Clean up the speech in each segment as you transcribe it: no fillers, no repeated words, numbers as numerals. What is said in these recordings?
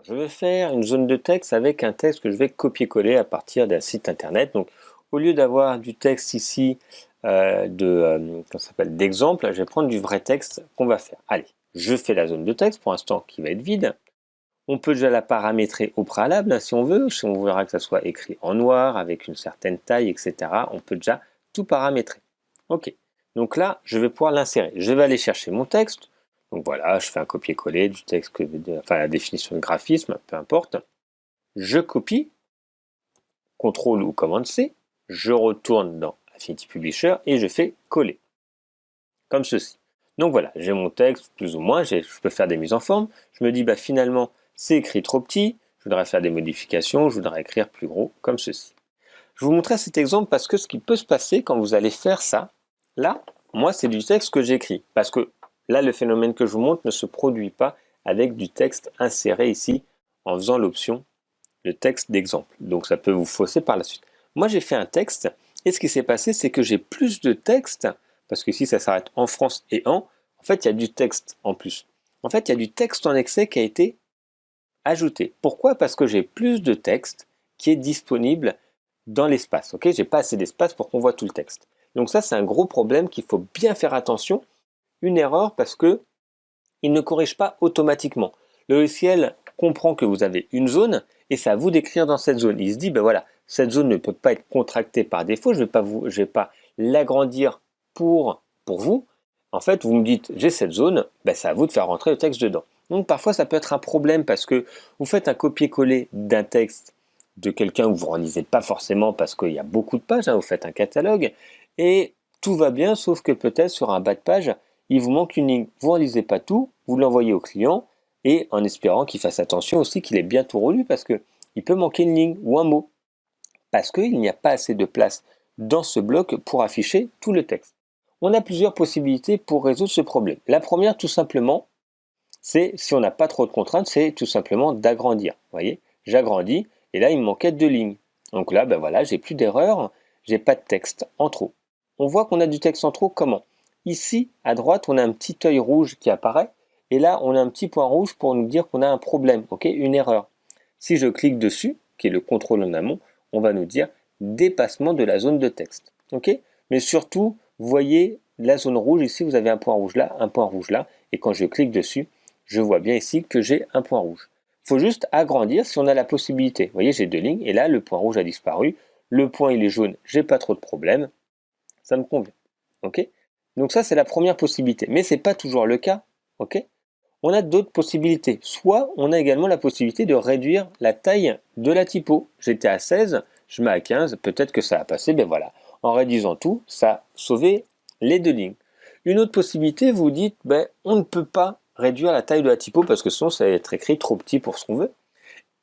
Je vais faire une zone de texte avec un texte que je vais copier-coller à partir d'un site internet. Donc, au lieu d'avoir du texte ici d'exemple, je vais prendre du vrai texte qu'on va faire. Allez, je fais la zone de texte pour l'instant qui va être vide. On peut déjà la paramétrer au préalable si on veut. Si on voudra que ça soit écrit en noir avec une certaine taille, etc. On peut déjà tout paramétrer. Ok. Donc là, je vais pouvoir l'insérer. Je vais aller chercher mon texte. Donc voilà, je fais un copier-coller du texte, enfin la définition de graphisme, peu importe. Je copie, CTRL ou commande C, je retourne dans Affinity Publisher et je fais coller, comme ceci. Donc voilà, j'ai mon texte plus ou moins, je peux faire des mises en forme. Je me dis, bah finalement, c'est écrit trop petit, je voudrais faire des modifications, je voudrais écrire plus gros, comme ceci. Je vous montrer cet exemple parce que ce qui peut se passer quand vous allez faire ça, là, moi c'est du texte que j'écris, parce que là, le phénomène que je vous montre ne se produit pas avec du texte inséré ici en faisant l'option le texte d'exemple. Donc ça peut vous fausser par la suite. Moi j'ai fait un texte et ce qui s'est passé c'est que j'ai plus de texte parce que ici ça s'arrête en France et en fait il y a du texte en plus. En fait il y a du texte en excès qui a été ajouté. Pourquoi? Parce que j'ai plus de texte qui est disponible dans l'espace. Ok, j'ai pas assez d'espace pour qu'on voit tout le texte. Donc ça c'est un gros problème qu'il faut bien faire attention. Une erreur parce que il ne corrige pas automatiquement. Le logiciel comprend que vous avez une zone et c'est à vous d'écrire dans cette zone. Il se dit, ben voilà, cette zone ne peut pas être contractée par défaut, je vais pas l'agrandir pour vous. En fait, vous me dites, j'ai cette zone, ben c'est à vous de faire rentrer le texte dedans. Donc parfois, ça peut être un problème parce que vous faites un copier-coller d'un texte de quelqu'un que vous ne relisez pas forcément parce qu'il y a beaucoup de pages, hein, vous faites un catalogue et tout va bien, sauf que peut-être sur un bas de page, il vous manque une ligne. Vous ne lisez pas tout, vous l'envoyez au client et en espérant qu'il fasse attention aussi qu'il ait bien tout relu parce qu'il peut manquer une ligne ou un mot parce qu'il n'y a pas assez de place dans ce bloc pour afficher tout le texte. On a plusieurs possibilités pour résoudre ce problème. La première, tout simplement, c'est, si on n'a pas trop de contraintes, c'est tout simplement d'agrandir. Vous voyez, j'agrandis et là, il me manquait 2 lignes. Donc là, ben voilà, j'ai plus d'erreur, j'ai pas de texte en trop. On voit qu'on a du texte en trop comment? Ici, à droite, on a un petit œil rouge qui apparaît. Et là, on a un petit point rouge pour nous dire qu'on a un problème, ok, une erreur. Si je clique dessus, qui est le contrôle en amont, on va nous dire dépassement de la zone de texte. Ok. Mais surtout, vous voyez la zone rouge, ici vous avez un point rouge là, un point rouge là. Et quand je clique dessus, je vois bien ici que j'ai un point rouge. Il faut juste agrandir si on a la possibilité. Vous voyez, j'ai 2 lignes et là, le point rouge a disparu. Le point, il est jaune, j'ai pas trop de problème. Ça me convient. Ok. Donc ça, c'est la première possibilité. Mais ce n'est pas toujours le cas. Ok. On a d'autres possibilités. Soit on a également la possibilité de réduire la taille de la typo. J'étais à 16, je mets à 15, peut-être que ça a passé, ben voilà. En réduisant tout, ça a sauvé les 2 lignes. Une autre possibilité, vous dites, ben, on ne peut pas réduire la taille de la typo parce que sinon ça va être écrit trop petit pour ce qu'on veut.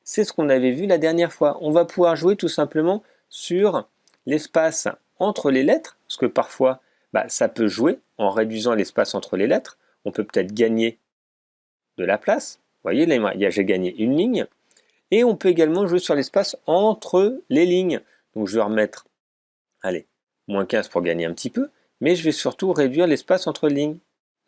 C'est ce qu'on avait vu la dernière fois. On va pouvoir jouer tout simplement sur l'espace entre les lettres, parce que parfois, ça peut jouer en réduisant l'espace entre les lettres. On peut peut-être gagner de la place. Vous voyez, là, j'ai gagné une ligne. Et on peut également jouer sur l'espace entre les lignes. Donc je vais remettre, allez, moins 15 pour gagner un petit peu. Mais je vais surtout réduire l'espace entre les lignes.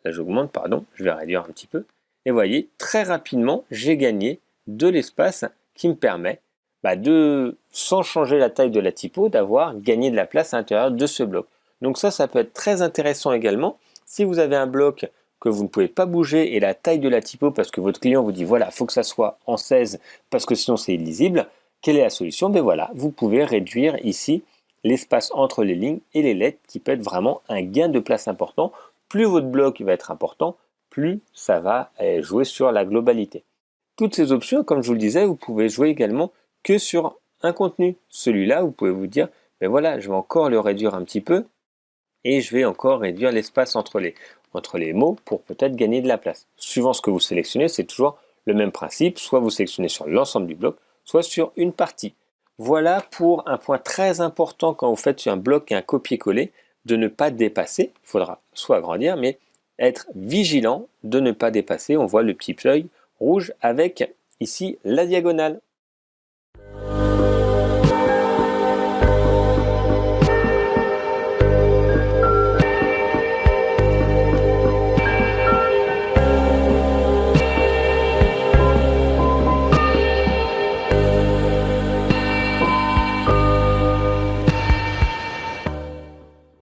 Là, j'augmente, pardon, je vais réduire un petit peu. Et vous voyez, très rapidement, j'ai gagné de l'espace qui me permet de, sans changer la taille de la typo, d'avoir gagné de la place à l'intérieur de ce bloc. Donc ça peut être très intéressant également. Si vous avez un bloc que vous ne pouvez pas bouger et la taille de la typo parce que votre client vous dit voilà, il faut que ça soit en 16 parce que sinon c'est illisible, quelle est la solution? Ben voilà, vous pouvez réduire ici l'espace entre les lignes et les lettres qui peut être vraiment un gain de place important. Plus votre bloc va être important, plus ça va jouer sur la globalité. Toutes ces options, comme je vous le disais, vous pouvez jouer également que sur un contenu. Celui-là, vous pouvez vous dire, ben voilà, je vais encore le réduire un petit peu et je vais encore réduire l'espace entre les mots pour peut-être gagner de la place. Suivant ce que vous sélectionnez, c'est toujours le même principe, soit vous sélectionnez sur l'ensemble du bloc, soit sur une partie. Voilà pour un point très important quand vous faites un bloc et un copier-coller, de ne pas dépasser, il faudra soit agrandir, mais être vigilant de ne pas dépasser. On voit le petit œil rouge avec ici la diagonale.